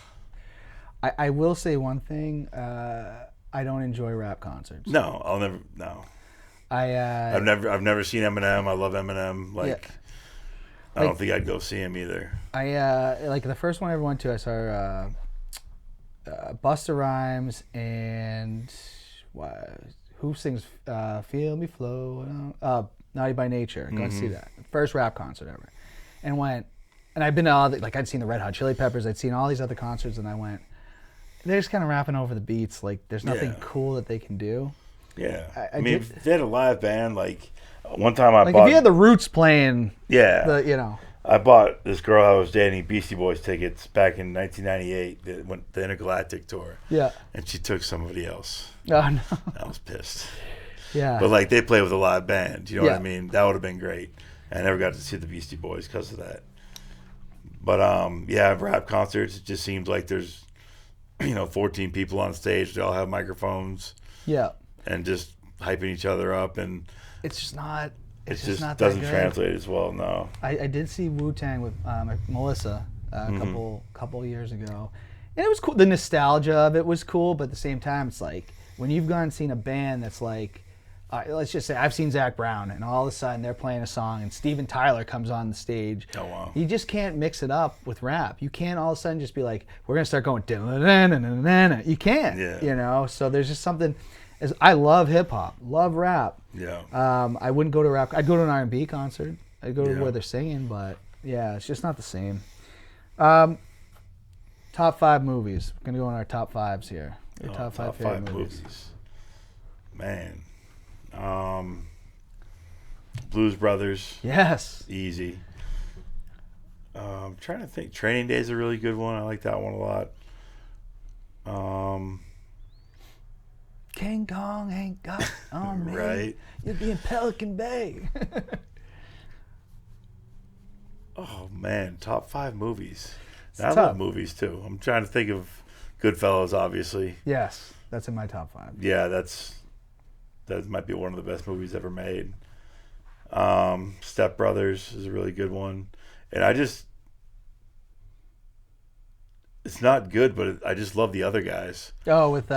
I will say one thing. I don't enjoy rap concerts. No, I'll never. No. I've never seen Eminem. I love Eminem. I don't think I'd go see him either. The first one I ever went to, I saw Busta Rhymes and who sings "Feel Me Flow"? Naughty by Nature. Go and see that. First rap concert ever, and I've been to all I'd seen the Red Hot Chili Peppers. I'd seen all these other concerts, and I went. They're just kind of rapping over the beats. There's nothing cool that they can do. Yeah, I mean, if they had a live band, one time I bought... if you had the Roots playing... Yeah. I bought this girl I was dating Beastie Boys tickets back in 1998, the Intergalactic tour. Yeah. And she took somebody else. Oh, no. I was pissed. Yeah. But, they play with a live band. You know what I mean? That would have been great. I never got to see the Beastie Boys because of that. But, rap concerts, it just seems like there's, 14 people on stage. They all have microphones. Yeah. And just hyping each other up, and it's just not. It just not doesn't that good. translate as well. No. I did see Wu-Tang with Melissa a couple years ago, and it was cool. The nostalgia of it was cool, but at the same time, it's when you've gone and seen a band that's let's just say I've seen Zac Brown, and all of a sudden they're playing a song, and Steven Tyler comes on the stage. Oh, wow. You just can't mix it up with rap. You can't all of a sudden just be like, we're gonna start going. You can't. Yeah. So there's just something. I love hip hop, love rap. Yeah. I wouldn't go to rap. I'd go to an R&B concert. I'd go to where they're singing, but it's just not the same. Top 5 movies. We're gonna go on our top 5s here. Your top 5 favorite movies. Man. Blues Brothers. Yes. Easy. I'm trying to think. Training Day is a really good one. I like that one a lot. King Kong ain't got on me. Right. You'll be in Pelican Bay. Oh man, top 5 movies. I tough. love movies too. I'm trying to think of Goodfellas, obviously. Yes, that's in my top 5. Yeah, that might be one of the best movies ever made. Step Brothers is a really good one, and it's not good, but I just love the other guys. Oh, with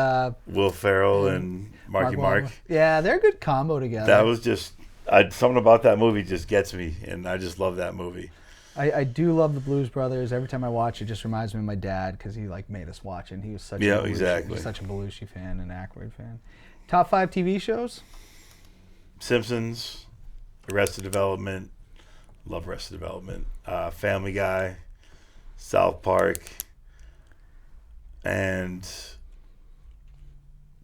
Will Ferrell and Marky Mark. Yeah, they're a good combo together. That was just something about that movie just gets me, and I just love that movie. I do love the Blues Brothers. Every time I watch it, just reminds me of my dad because he like made us watch it. And he was such such a Belushi fan and Aykroyd fan. Top 5 TV shows? Simpsons, Arrested Development, love Arrested Development, Family Guy, South Park, and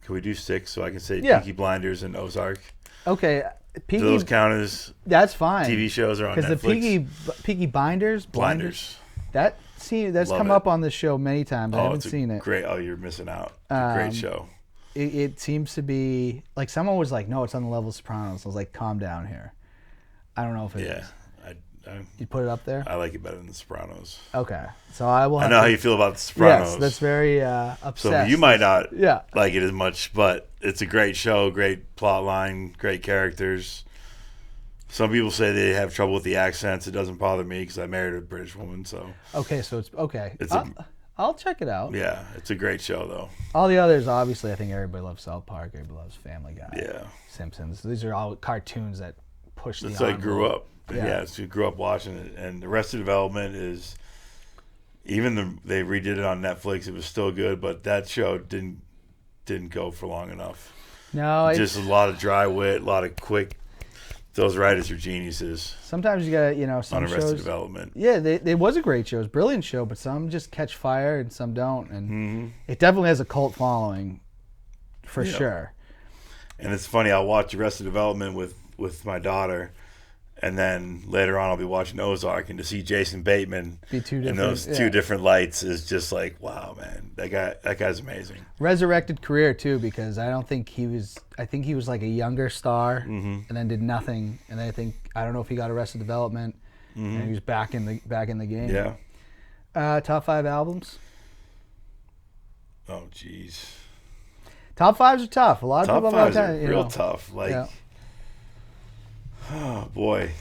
can we do 6 so I can say Peaky Blinders and Ozark? Okay. Do those count as that's fine. TV shows are on Netflix? Because the Peaky Blinders. That's Love come it. up on this show many times. I haven't it's seen it. Great. Oh, you're missing out. It's a great show. It seems to be like someone was like, no, it's on the level of Sopranos. I was like, calm down here. I don't know if it is. You put it up there? I like it better than The Sopranos. Okay. So I will. I know how you feel about The Sopranos. Yes, that's very obsessed. So you might not like it as much, but it's a great show, great plot line, great characters. Some people say they have trouble with the accents. It doesn't bother me because I married a British woman. So okay, so it's okay. I'll check it out. Yeah, it's a great show though. All the others, obviously, I think everybody loves South Park. Everybody loves Family Guy. Yeah. Simpsons. These are all cartoons that push the. That's how I grew up. Yeah, so you grew up watching it, and Arrested Development is they redid it on Netflix. It was still good, but that show didn't go for long enough. No, just a lot of dry wit, a lot of quick. Those writers are geniuses. Sometimes you gotta, some on Arrested shows, Development. Yeah, it was a great show. It was a brilliant show, but some just catch fire and some don't, and it definitely has a cult following, for sure. And it's funny. I'll watch Arrested Development with my daughter. And then later on, I'll be watching Ozark, and to see Jason Bateman in those two different lights is just like, wow, man, that guy's amazing. Resurrected career too, because I think he was like a younger star, and then did nothing, and I don't know if he got Arrested Development, and he was back in the game. Yeah. Top 5 albums. Oh, jeez. Top 5s are tough. A lot of people top 5s are real tough. Oh boy,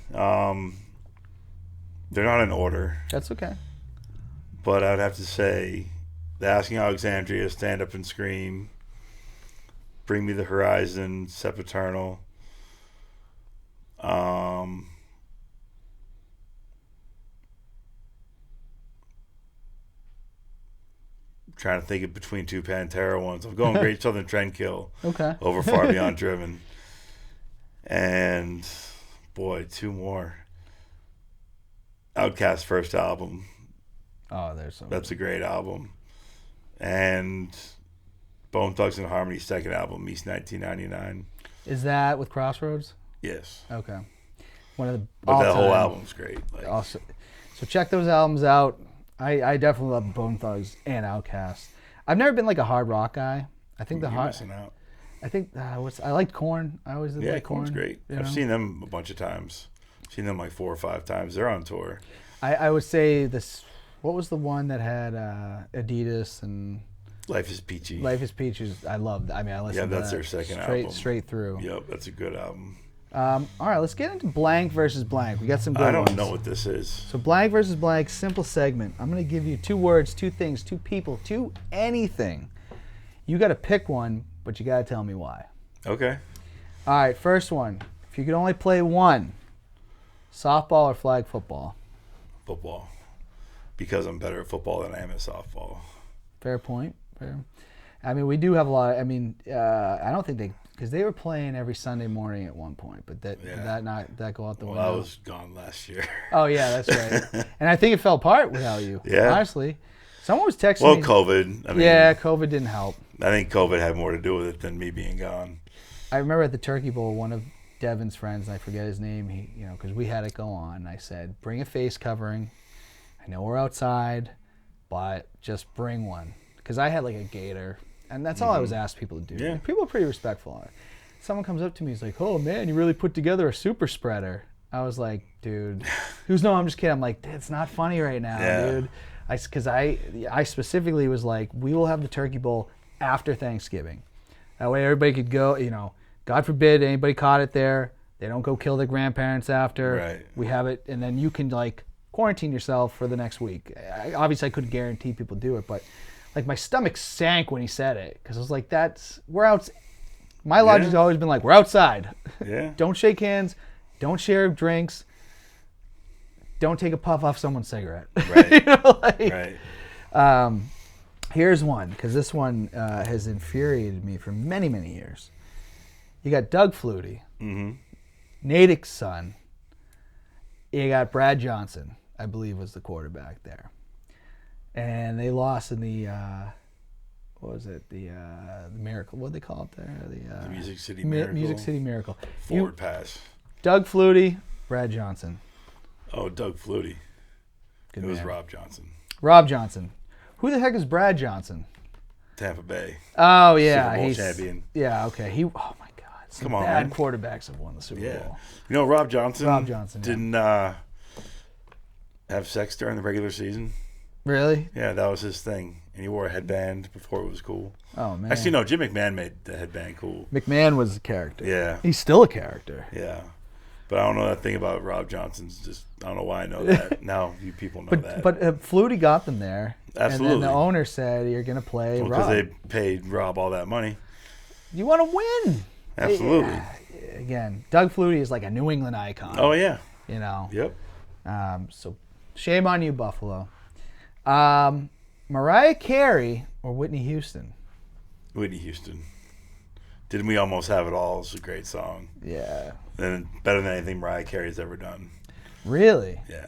they're not in order. That's okay. But I'd have to say, The Asking Alexandria, Stand Up and Scream, Bring Me the Horizon, Sempiternal. Trying to think of between 2 Pantera ones. I'm going Great Southern Trendkill. Okay. Over Far Beyond Driven. And boy, 2 more. Outkast's first album. Oh, that's a great album. And Bone Thugs and Harmony's second album, East 1999. Is that with Crossroads? Yes. Okay. One of the. But that whole album's great. Also, so check those albums out. I definitely love Bone Thugs and Outkast. I've never been like a hard rock guy. I think missing out. I think I liked Korn. I always did like Korn. Korn's great. I've seen them a bunch of times. I've seen them like 4 or 5 times. They're on tour. I would say this. What was the one that had Adidas and Life is Peachy? Life is Peachy. I loved. I mean, I listened. Yeah, that's their second album. Straight through. Yep, that's a good album. All right, let's get into blank versus blank. We got some good ones. I don't know what this is. So blank versus blank, simple segment. I'm going to give you 2 words, 2 things, 2 people, 2 anything. You got to pick one, but you got to tell me why. Okay. All right, first one. If you could only play one, softball or flag football? Football. Because I'm better at football than I am at softball. Fair point. Fair. I mean, we do have a lot. I don't think because they were playing every Sunday morning at one point, but did that go out the window? Well, I was gone last year. Oh yeah, that's right. And I think it fell apart without you. Yeah. Honestly, someone was texting me. Well, COVID. COVID didn't help. I think COVID had more to do with it than me being gone. I remember at the Turkey Bowl, one of Devin's friends, and I forget his name, because we had it go on, and I said, bring a face covering. I know we're outside, but just bring one. Because I had like a gator, and that's all I was asked people to do. Yeah. And people are pretty respectful on it. Someone comes up to me, he's like, oh man, you really put together a super spreader. I was like, dude. He was, no, I'm just kidding. I'm like, it's not funny right now, dude. Because I specifically was like, we will have the turkey bowl after Thanksgiving. That way everybody could go, God forbid anybody caught it there. They don't go kill their grandparents after. Right. We have it, and then you can like quarantine yourself for the next week. Obviously, I couldn't guarantee people do it, but like my stomach sank when he said it because I was like, we're out. My logic's always been like, we're outside. Yeah. Don't shake hands. Don't share drinks. Don't take a puff off someone's cigarette. Right. Right. Here's one, because this one has infuriated me for many, many years. You got Doug Flutie, Natick's son. You got Brad Johnson, I believe was the quarterback there. And they lost in the, what was it? The Miracle. What did they call it there? The Music City Miracle. Music City Miracle. Forward pass. Doug Flutie, Brad Johnson. Oh, Doug Flutie. Good it was man. Rob Johnson. Rob Johnson. Who the heck is Brad Johnson? Tampa Bay. Oh, yeah. Super Bowl champion. Yeah, okay. Oh, my God. Some Come on, bad man. quarterbacks have won the Super Bowl. You know, Rob Johnson didn't yeah. have sex during the regular season. Really? Yeah, that was his thing. And he wore a headband before it was cool. Oh, man. Actually, no, Jim McMahon made the headband cool. McMahon was a character. Yeah. He's still a character. Yeah. But I don't know that thing about Rob Johnson's. Just I don't know why I know that. Now you people know that. But Flutie got them there. Absolutely. And then the owner said, you're going to play Rob. Because they paid Rob all that money. You want to win. Absolutely. Again, Doug Flutie is like a New England icon. Oh, yeah. Yep. So shame on you, Buffalo. Mariah Carey or Whitney Houston? Whitney Houston. Didn't We Almost Have It All? It's a great song. Yeah. And better than anything Mariah Carey's ever done. Really? Yeah.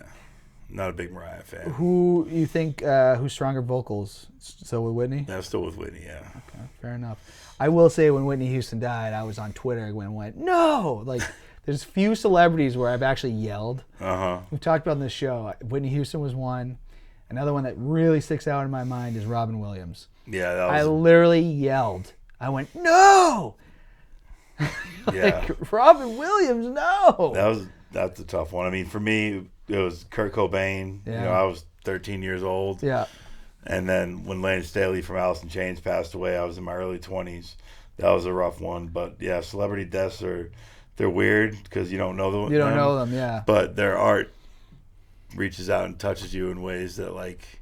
Not a big Mariah fan. Who you think, who's stronger vocals? Still with Whitney? I'm still with Whitney, yeah. Okay, fair enough. I will say when Whitney Houston died, I was on Twitter and went, no! Like, there's few celebrities where I've actually yelled. We've talked about in this show. Whitney Houston was one. Another one that really sticks out in my mind is Robin Williams. Yeah, that was... I literally yelled. I went, no! Yeah. Robin Williams, no! That's a tough one. I mean, for me, it was Kurt Cobain. Yeah. You know, I was 13 years old. Yeah. And then when Lane Staley from Alice in Chains passed away, I was in my early 20s. That was a rough one. But, yeah, celebrity deaths they're weird because you don't know them. You don't know them, yeah. But their art reaches out and touches you in ways that, like,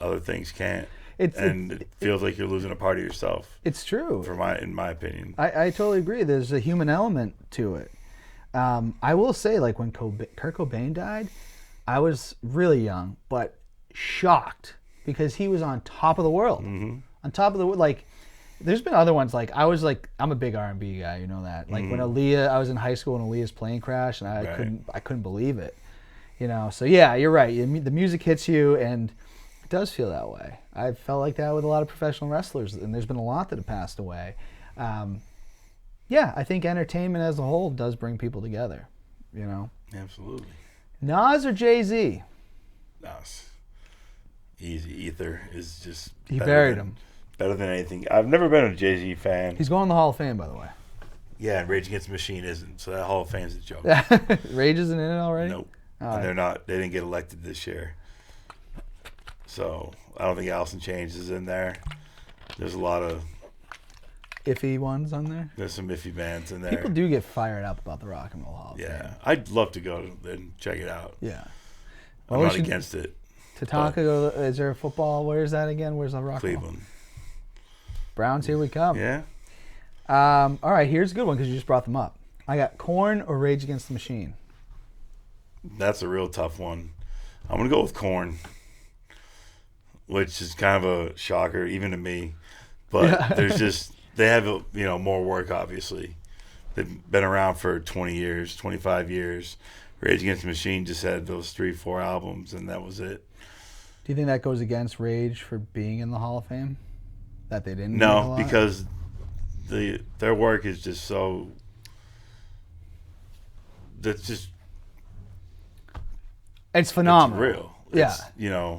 other things can't. It feels like you're losing a part of yourself. It's true. In my opinion. I totally agree. There's a human element to it. I will say, like, when Kurt Cobain died, I was really young, but shocked because he was on top of the world. On top of the world. Like, there's been other ones. Like, I'm a big R&B guy, you know that. Like, when I was in high school and Aaliyah's plane crashed, and I couldn't believe it. You know, so yeah, you're right. The music hits you, and it does feel that way. I've felt like that with a lot of professional wrestlers, and there's been a lot that have passed away. Yeah, I think entertainment as a whole does bring people together, you know? Absolutely. Nas or Jay-Z? Nas. Easy. Ether is just... He buried him. Better than anything. I've never been a Jay-Z fan. He's going to the Hall of Fame, by the way. Yeah, and Rage Against the Machine isn't, so that Hall of Fame's a joke. Rage isn't in it already? Nope. And they're not. They didn't get elected this year. So I don't think Alice in Chains is in there. There's a lot of iffy ones on there. There's some iffy bands in there. People do get fired up about the Rock and Roll Hall of Fame. Yeah, I'd love to go and check it out. Yeah, I'm not against it. Tatanka, is there a football? Where is that again? Where's the Rock? Cleveland. Browns, here we come. Yeah. All right, here's a good one because you just brought them up. I got Korn or Rage Against the Machine. That's a real tough one. I'm gonna go with Korn, which is kind of a shocker even to me. But there's just they have more work obviously. They've been around for 20 years, 25 years. Rage Against the Machine just had those 3-4 albums, and that was it. Do you think that goes against Rage for being in the Hall of Fame? That they didn't? No, because their work is just so. That's just. It's phenomenal. It's real. Yeah.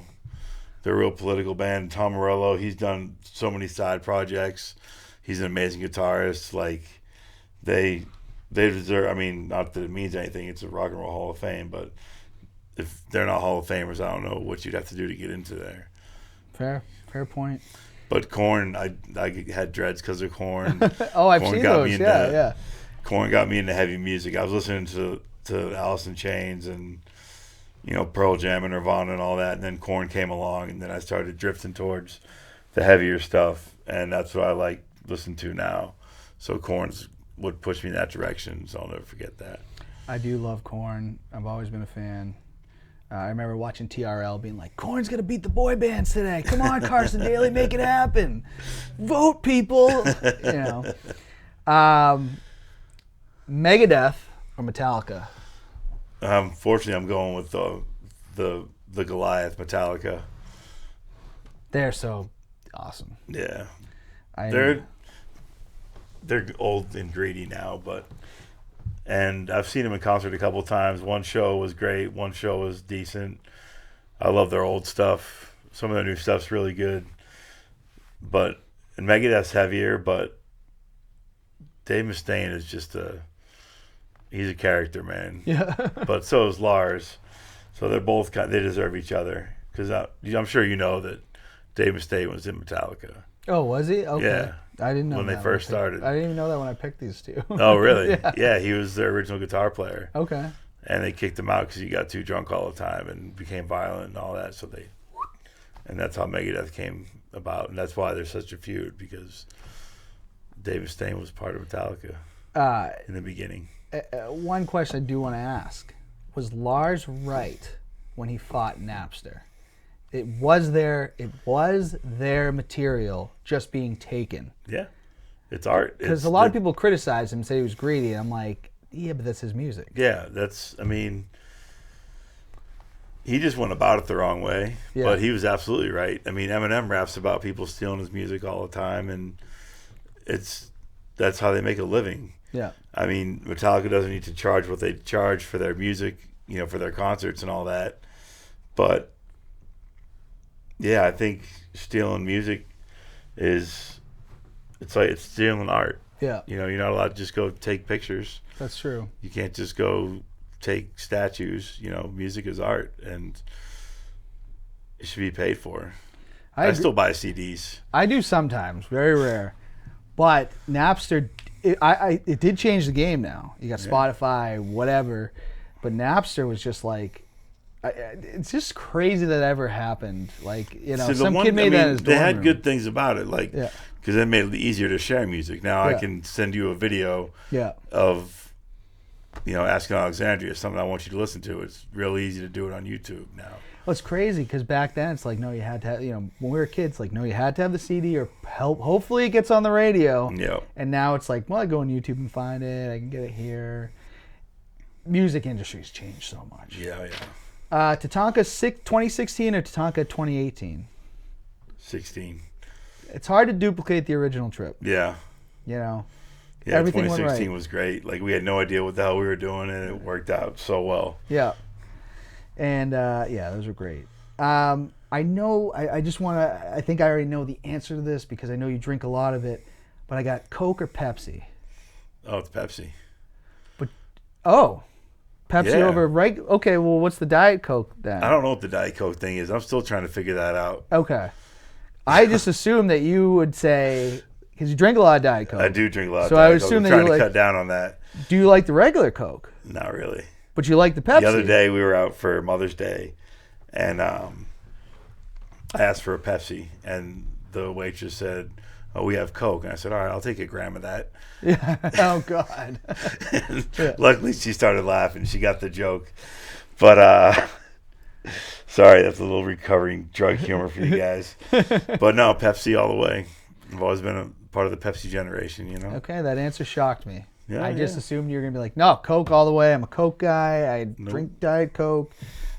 They're a real political band. Tom Morello, he's done so many side projects. He's an amazing guitarist. Like, they they deserve. I mean, not that it means anything. It's a Rock and Roll Hall of Fame, but if they're not Hall of Famers, I don't know what you'd have to do to get into there. Fair point. But Korn, I had dreads because of Korn. Oh, I've seen those. Yeah. Korn got me into heavy music. I was listening to Alice in Chains and Pearl Jam and Nirvana and all that, and then Korn came along, and then I started drifting towards the heavier stuff, and that's what I like listen to now. So Korn's would push me in that direction, so I'll never forget that. I do love Korn. I've always been a fan. I remember watching TRL being like, Korn's going to beat the boy bands today. Come on, Carson Daly, make it happen. Vote, people. Megadeth or Metallica? Fortunately, I'm going with the Goliath, Metallica. They're so awesome. Yeah. They're old and greedy now, and I've seen them in concert a couple times. One show was great. One show was decent. I love their old stuff. Some of their new stuff's really good. And Megadeth's heavier, but Dave Mustaine is just he's a character, man. Yeah. But so is Lars. So they're both they deserve each other. Because I'm sure you know that Dave Mustaine was in Metallica. Oh, was he? Okay. Yeah. I didn't know when that they first started. I didn't even know that when I picked these two. Oh, really? Yeah, he was their original guitar player. Okay. And they kicked him out because he got too drunk all the time and became violent and all that. And that's how Megadeth came about, and that's why there's such a feud, because Dave Mustaine was part of Metallica in the beginning. One question I do want to ask: was Lars right when he fought Napster? It was their material just being taken. Yeah, it's art. Because a lot of people criticize him, say he was greedy. And I'm like, yeah, but that's his music. Yeah, he just went about it the wrong way. Yeah. But he was absolutely right. I mean, Eminem raps about people stealing his music all the time, and that's how they make a living. Yeah. I mean, Metallica doesn't need to charge what they charge for their music, for their concerts and all that. But yeah, I think stealing music it's stealing art. Yeah. You're not allowed to just go take pictures. That's true. You can't just go take statues. Music is art, and it should be paid for. I still buy CDs. I do sometimes, very rare. But Napster, it did change the game now. You got Spotify, whatever. But Napster was just like, it's just crazy that ever happened. Like, kid made that in his dorm They had room. good things about it, because it made it easier to share music. Now I can send you a video of, Asking Alexandria, something I want you to listen to. It's real easy to do it on YouTube now. Well, it's crazy because back then it's like, no, you had to have, when we were kids, like, no, you had to have the CD or hopefully it gets on the radio. Yeah. And now it's like, well, I go on YouTube and find it. I can get it here. Music industry's changed so much. Yeah. Tatanka 2016 or Tatanka 2018? 16. It's hard to duplicate the original Trip. Yeah. Yeah, everything 2016 was great. Like, we had no idea what the hell we were doing, and it worked out so well. Yeah. And, those were great. I know, I just want to, I think I already know the answer to this because I know you drink a lot of it, but I got Coke or Pepsi? Oh, it's Pepsi. Pepsi over okay, well, what's the Diet Coke then? I don't know what the Diet Coke thing is. I'm still trying to figure that out. Okay. I just assumed that you would say, because you drink a lot of Diet Coke. I do drink a lot of Diet Coke. So I would assume that I'm trying to cut down on that. Do you like the regular Coke? Not really. But you like the Pepsi? The other day we were out for Mother's Day, and I asked for a Pepsi, and the waitress said, "Oh, we have Coke." And I said, "All right, I'll take a gram of that." Yeah. Oh, God. Luckily, she started laughing. She got the joke. But, sorry, that's a little recovering drug humor for you guys. But no, Pepsi all the way. I've always been a part of the Pepsi generation, Okay, that answer shocked me. Yeah, I just assumed you were going to be like, no, Coke all the way. I'm a Coke guy. I drink Diet Coke.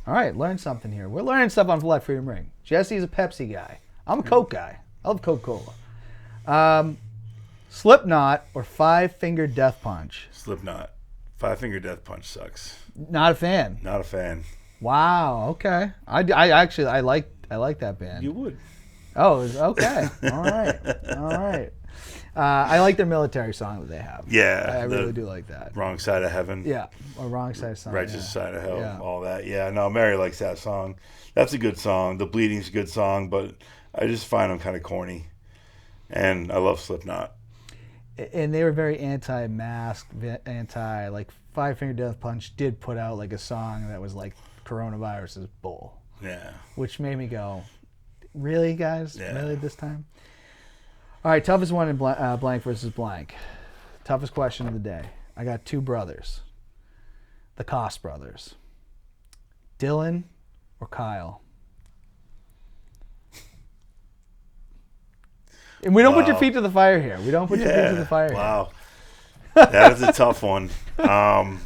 All right, learn something here. We're learning stuff on Flat Freedom Ring. Jesse's a Pepsi guy. I'm a Coke guy. I love Coca-Cola. Slipknot or Five Finger Death Punch? Slipknot. Five Finger Death Punch sucks. Not a fan. Not a fan. Wow. Okay. I actually like that band. You would. Oh, okay. All right. All right. I like their military song that they have. Yeah, I really do like that. Wrong Side of Heaven. Yeah, or Wrong Side of Sun. Righteous Side of Hell. Yeah. All that. Yeah, no, Mary likes that song. That's a good song. The Bleeding's a good song, but I just find them kind of corny. And I love Slipknot. And they were very anti-mask, like Five Finger Death Punch did put out like a song that was like coronavirus is bull. Yeah. Which made me go, really, guys? Yeah. Really this time? All right, toughest one in blank versus blank. Toughest question of the day. I got two brothers. The Koss brothers. Dylan or Kyle? And we don't put your feet to the fire here. We don't put your feet to the fire here. Wow. That is a tough one. I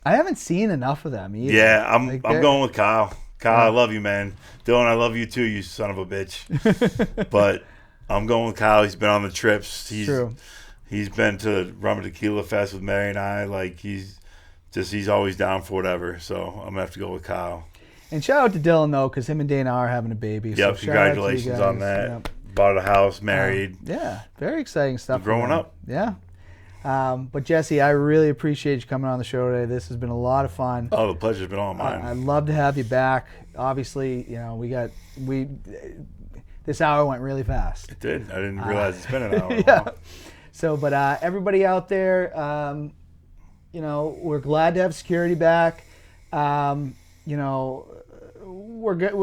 haven't seen enough of them either. Yeah, I'm going with Kyle. Kyle, I love you, man. Dylan, I love you too, you son of a bitch. But I'm going with Kyle. He's been on the trips. True. He's been to Rum and Tequila Fest with Mary and I. Like he's always down for whatever. So I'm gonna have to go with Kyle. And shout out to Dylan though, because him and Dana are having a baby. Yep, so shout out to you congratulations guys. on that. Yep. Bought a house, married. Yeah, very exciting stuff. Growing up. Yeah. But Jesse, I really appreciate you coming on the show today. This has been a lot of fun. Oh, the pleasure's been all mine. I'd love to have you back. Obviously, this hour went really fast. It did. I didn't realize it's been an hour. Yeah. So, but everybody out there, we're glad to have security back. We're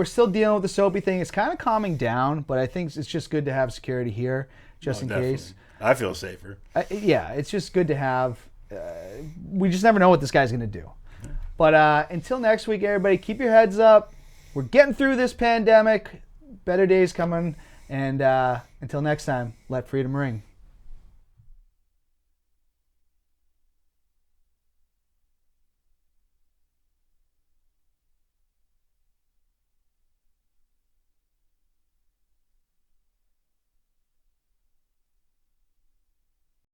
still dealing with the soapy thing. It's kind of calming down, but I think it's just good to have security here, just in definitely. case. I feel safer. It's just good to have. We just never know what this guy's going to do. But until next week, everybody, keep your heads up. We're getting through this pandemic. Better days coming. And until next time, let freedom ring.